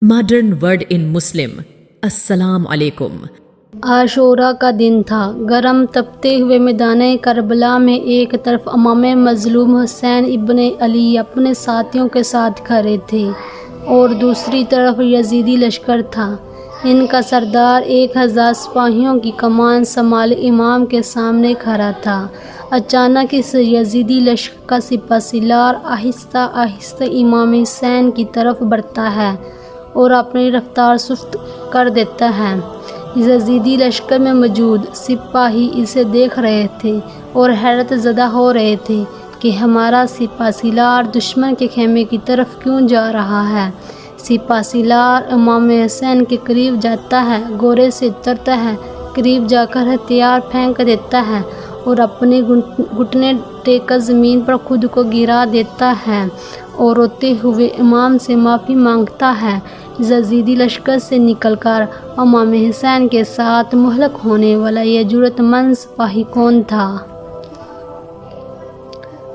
Modern word in مسلم۔ السلام علیکم۔ عاشورہ کا دن تھا۔ گرم تپتے ہوئے میدان کربلا میں ایک طرف امام مظلوم حسین ابن علی اپنے ساتھیوں کے ساتھ کھڑے تھے اور دوسری طرف یزیدی لشکر تھا۔ ان کا سردار 1000 سپاہیوں کی کمان سنبھالے امام کے سامنے کھڑا تھا۔ اچانک اس یزیدی لشکر کا سپہ سالار آہستہ آہستہ امام حسین کی طرف بڑھتا ہے اور اپنی رفتار سست کر دیتا ہے۔ یزیدی لشکر میں موجود سپاہی اسے دیکھ رہے تھے اور حیرت زدہ ہو رہے تھے کہ ہمارا سپہ سالار دشمن کے خیمے کی طرف کیوں جا رہا ہے۔ سپہ سالار امام حسین کے قریب جاتا ہے، گھوڑے سے اترتا ہے، قریب جا کر ہتھیار پھینک دیتا ہے اور اپنے گھٹنے ٹیک کر زمین پر خود کو گرا دیتا ہے اور روتے ہوئے امام سے معافی مانگتا ہے۔ یزیدی لشکر سے نکل کر امام حسین کے ساتھ مہلک ہونے والا یہ جرأت مند سپاہی کون تھا؟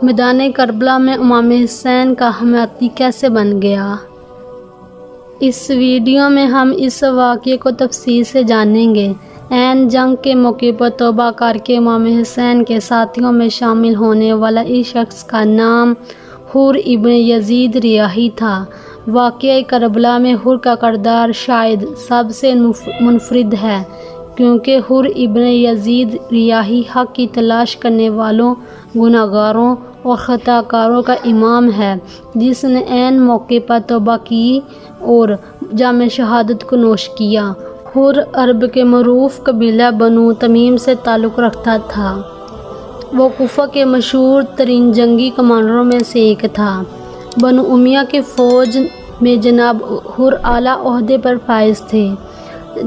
میدان کربلا میں امام حسین کا حمایتی کیسے بن گیا؟ اس ویڈیو میں ہم اس واقعے کو تفصیل سے جانیں گے۔ عین جنگ کے موقع پر توبہ کر کے امام حسین کے ساتھیوں میں شامل ہونے والا اس شخص کا نام حر ابن یزید ریاحی تھا۔ واقعہ کربلا میں حر کا کردار شاید سب سے منفرد ہے، کیونکہ حر ابن یزید ریاحی حق کی تلاش کرنے والوں، گناہ گاروں اور خطا کاروں کا امام ہے، جس نے عین موقع پر توبہ کی اور جام شہادت کو نوش کیا۔ حر عرب کے معروف قبیلہ بنو تمیم سے تعلق رکھتا تھا۔ وہ کوفہ کے مشہور ترین جنگی کمانڈروں میں سے ایک تھا۔ بنو امیہ کی فوج میں جناب حر اعلیٰ عہدے پر فائز تھے۔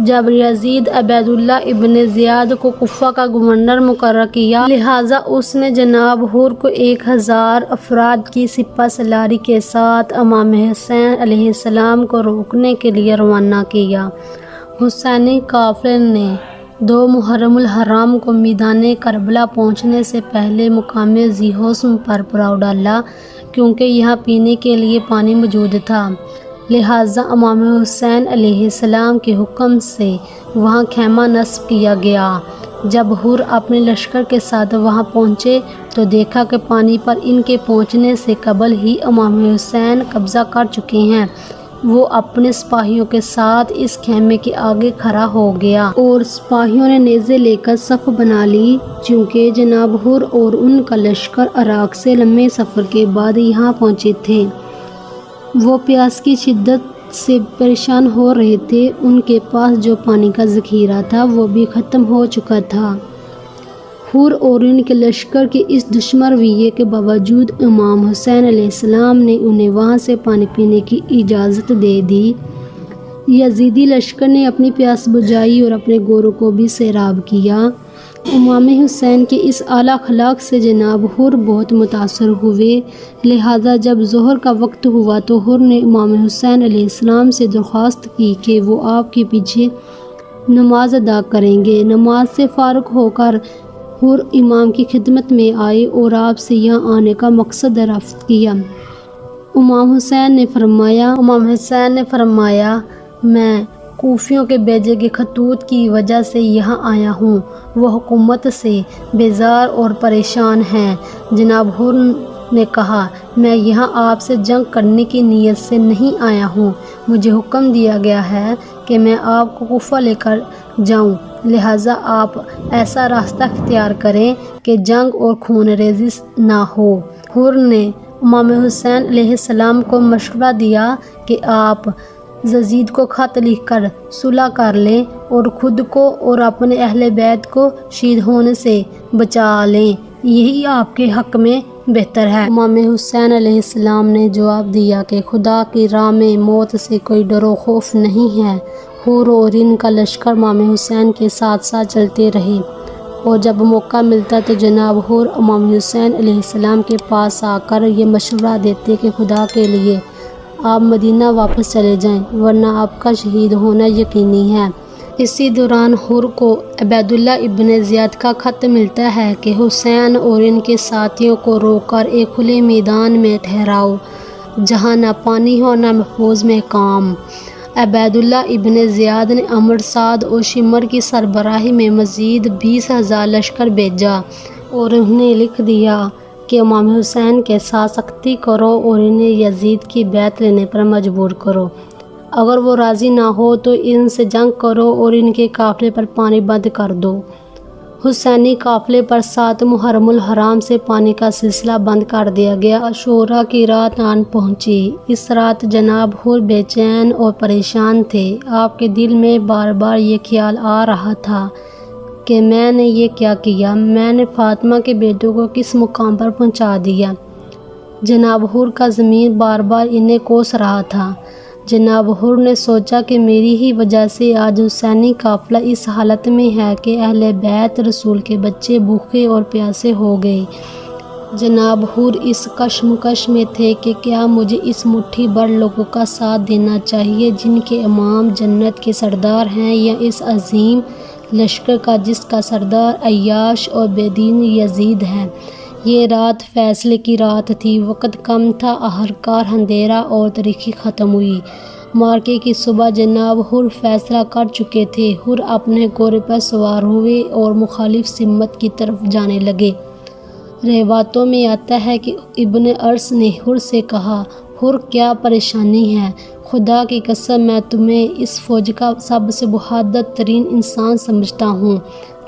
جب یزید عبید اللہ ابن زیاد کو کوفہ کا گورنر مقرر کیا، لہٰذا اس نے جناب حر کو 1000 افراد کی سپہ سالاری کے ساتھ امام حسین علیہ السلام کو روکنے کے لیے روانہ کیا۔ حسینی قافلے نے 2 محرم الحرام کو میدان کربلا پہنچنے سے پہلے مقام ذی حسن پر پڑاؤ ڈالا، کیونکہ یہاں پینے کے لیے پانی موجود تھا۔ لہٰذا امام حسین علیہ السلام کے حکم سے وہاں خیمہ نصب کیا گیا۔ جب حر اپنے لشکر کے ساتھ وہاں پہنچے تو دیکھا کہ پانی پر ان کے پہنچنے سے قبل ہی امام حسین قبضہ کر چکے ہیں۔ وہ اپنے سپاہیوں کے ساتھ اس خیمے کے آگے کھڑا ہو گیا اور سپاہیوں نے نیزے لے کر صف بنا لی، چونکہ جناب حر اور ان کا لشکر عراق سے لمبے سفر کے بعد یہاں پہنچے تھے۔ وہ پیاس کی شدت سے پریشان ہو رہے تھے۔ ان کے پاس جو پانی کا ذخیرہ تھا وہ بھی ختم ہو چکا تھا۔ حر اور ان کے لشکر کے اس دشمن رویے کے باوجود امام حسین علیہ السلام نے انہیں وہاں سے پانی پینے کی اجازت دے دی۔ یزیدی لشکر نے اپنی پیاس بجھائی اور اپنے گھوڑوں کو بھی سیراب کیا۔ امام حسین کے اس اعلیٰ اخلاق سے جناب حر بہت متاثر ہوئے، لہٰذا جب ظہر کا وقت ہوا تو حر نے امام حسین علیہ السلام سے درخواست کی کہ وہ آپ کے پیچھے نماز ادا کریں گے۔ نماز سے فارغ ہو کر حر امام کی خدمت میں آئے اور آپ سے یہاں آنے کا مقصد دریافت کیا۔ امام حسین نے فرمایا میں کوفیوں کے بھیجے گئے خطوط کی وجہ سے یہاں آیا ہوں۔ وہ حکومت سے بیزار اور پریشان ہیں۔ جناب حر نے کہا، میں یہاں آپ سے جنگ کرنے کی نیت سے نہیں آیا ہوں، مجھے حکم دیا گیا ہے کہ میں آپ کو کوفہ لے کر جاؤں، لہٰذا آپ ایسا راستہ اختیار کریں کہ جنگ اور خون ریزی نہ ہو۔ حر نے امام حسین علیہ السلام کو مشورہ دیا کہ آپ یزید کو خط لکھ کر صلح کر لیں اور خود کو اور اپنے اہل بیت کو شہید ہونے سے بچا لیں، یہی آپ کے حق میں بہتر ہے۔ امام حسین علیہ السلام نے جواب دیا کہ خدا کی راہ میں موت سے کوئی ڈر و خوف نہیں ہے۔ حر اور ان کا لشکر امام حسین کے ساتھ ساتھ چلتے رہے اور جب موقع ملتا تو جناب حر امام حسین علیہ السلام کے پاس آ کر یہ مشورہ دیتے کہ خدا کے لیے آپ مدینہ واپس چلے جائیں، ورنہ آپ کا شہید ہونا یقینی ہے۔ اسی دوران حر کو عبید اللہ ابن زیاد کا خط ملتا ہے کہ حسین اور ان کے ساتھیوں کو روک کر ایک کھلے میدان میں ٹھہراؤ جہاں نہ پانی ہو نہ محفوظ مقام۔ عبیداللہ ابن زیاد نے امر سعد اور شمر کی سربراہی میں مزید 20,000 لشکر بھیجا اور انہیں لکھ دیا کہ امام حسین کے ساتھ سختی کرو اور انہیں یزید کی بیعت لینے پر مجبور کرو۔ اگر وہ راضی نہ ہو تو ان سے جنگ کرو اور ان کے قافلے پر پانی بند کر دو۔ حسینی قافلے پر 7 محرم الحرام سے پانی کا سلسلہ بند کر دیا گیا۔ عاشورہ کی رات آن پہنچی۔ اس رات جناب حر بے چین اور پریشان تھے۔ آپ کے دل میں بار بار یہ خیال آ رہا تھا کہ میں نے یہ کیا کیا، میں نے فاطمہ کے بیٹوں کو کس مقام پر پہنچا دیا۔ جناب حر کا ضمیر بار بار انہیں کوس رہا تھا۔ جناب حر نے سوچا کہ میری ہی وجہ سے آج حسینی قافلہ اس حالت میں ہے کہ اہل بیت رسول کے بچے بھوکے اور پیاسے ہو گئے۔ جناب حر اس کشمکش میں تھے کہ کیا مجھے اس مٹھی بھر لوگوں کا ساتھ دینا چاہیے جن کے امام جنت کے سردار ہیں، یا اس عظیم لشکر کا جس کا سردار عیاش اور بے دین یزید ہے۔ یہ رات فیصلے کی رات تھی۔ وقت کم تھا، آخرکار اندھیرا اور تاریکی ختم ہوئی۔ مارکے کی صبح جناب حر فیصلہ کر چکے تھے۔ حر اپنے گھوڑے پر سوار ہوئے اور مخالف سمت کی طرف جانے لگے۔ روایتوں میں آتا ہے کہ ابن ارس نے حر سے کہا، حر کیا پریشانی ہے؟ خدا کی قسم میں تمہیں اس فوج کا سب سے بہادر ترین انسان سمجھتا ہوں،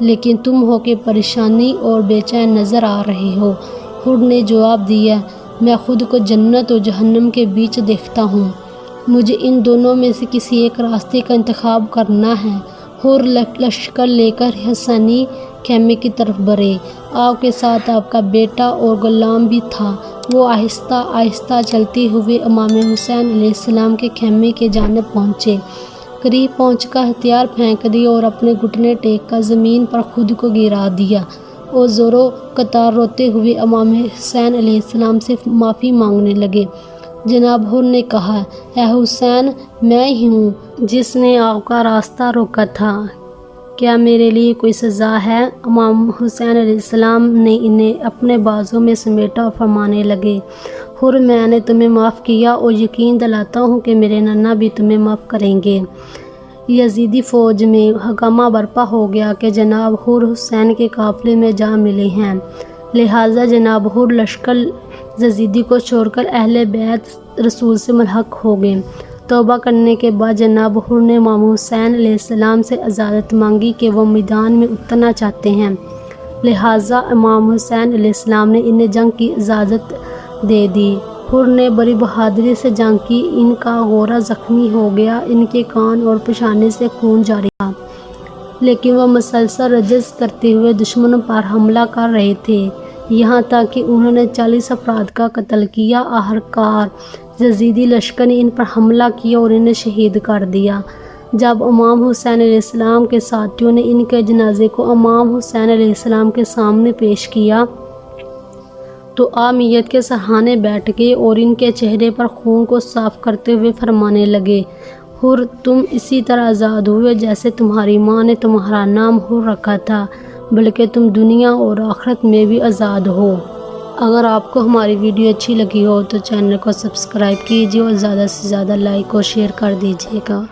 لیکن تم ہو کے پریشانی اور بے چین نظر آ رہے ہو۔ حر نے جواب دیا، میں خود کو جنت اور جہنم کے بیچ دیکھتا ہوں، مجھے ان دونوں میں سے کسی ایک راستے کا انتخاب کرنا ہے۔ حر لشکر لے کر حسینی خیمے کی طرف بڑھے۔ آپ کے ساتھ آپ کا بیٹا اور غلام بھی تھا۔ وہ آہستہ آہستہ چلتے ہوئے امام حسین علیہ السلام کے خیمے کے جانب پہنچے۔ قریب پہنچ کر ہتھیار پھینک دیے اور اپنے گھٹنے ٹیک کر زمین پر خود کو گرا دیا اور زوروں قطار روتے ہوئے امام حسین علیہ السلام سے معافی مانگنے لگے۔ جناب حر نے کہا، اے حسین، میں ہی ہوں جس نے آپ کا راستہ روکا تھا، کیا میرے لیے کوئی سزا ہے؟ امام حسین علیہ السلام نے انہیں اپنے بازو میں سمیٹا اور فرمانے لگے، حر، میں نے تمہیں معاف کیا اور یقین دلاتا ہوں کہ میرے نانا بھی تمہیں معاف کریں گے۔ یزیدی فوج میں ہنگامہ برپا ہو گیا کہ جناب حر حسین کے قافلے میں جا ملے ہیں، لہٰذا جناب حر لشکر یزیدی کو چھوڑ کر اہل بیت رسول سے ملحق ہو گئے۔ توبہ کرنے کے بعد جناب حر نے امام حسین علیہ السلام سے اجازت مانگی کہ وہ میدان میں اترنا چاہتے ہیں، لہٰذا امام حسین علیہ السلام نے انہیں جنگ کی اجازت دے دی۔ حر نے بڑی بہادری سے جنگ کی۔ ان کا گھوڑا زخمی ہو گیا، ان کے کان اور پیشانی سے خون جاری تھا، لیکن وہ مسلسل رجز کرتے ہوئے دشمنوں پر حملہ کر رہے تھے، یہاں تک کہ انہوں نے 40 افراد کا قتل کیا۔ آخرکار یزیدی لشکر نے ان پر حملہ کیا اور انہیں شہید کر دیا۔ جب امام حسین علیہ السلام کے ساتھیوں نے ان کے جنازے کو امام حسین علیہ السلام کے سامنے پیش کیا تو آپ میت کے سرہانے بیٹھ گئے اور ان کے چہرے پر خون کو صاف کرتے ہوئے فرمانے لگے، حر، تم اسی طرح آزاد ہوئے جیسے تمہاری ماں نے تمہارا نام حر رکھا تھا، بلکہ تم دنیا اور آخرت میں بھی آزاد ہو۔ اگر آپ کو ہماری ویڈیو اچھی لگی ہو تو چینل کو سبسکرائب کیجیے اور زیادہ سے زیادہ لائک اور شیئر کر دیجیے گا۔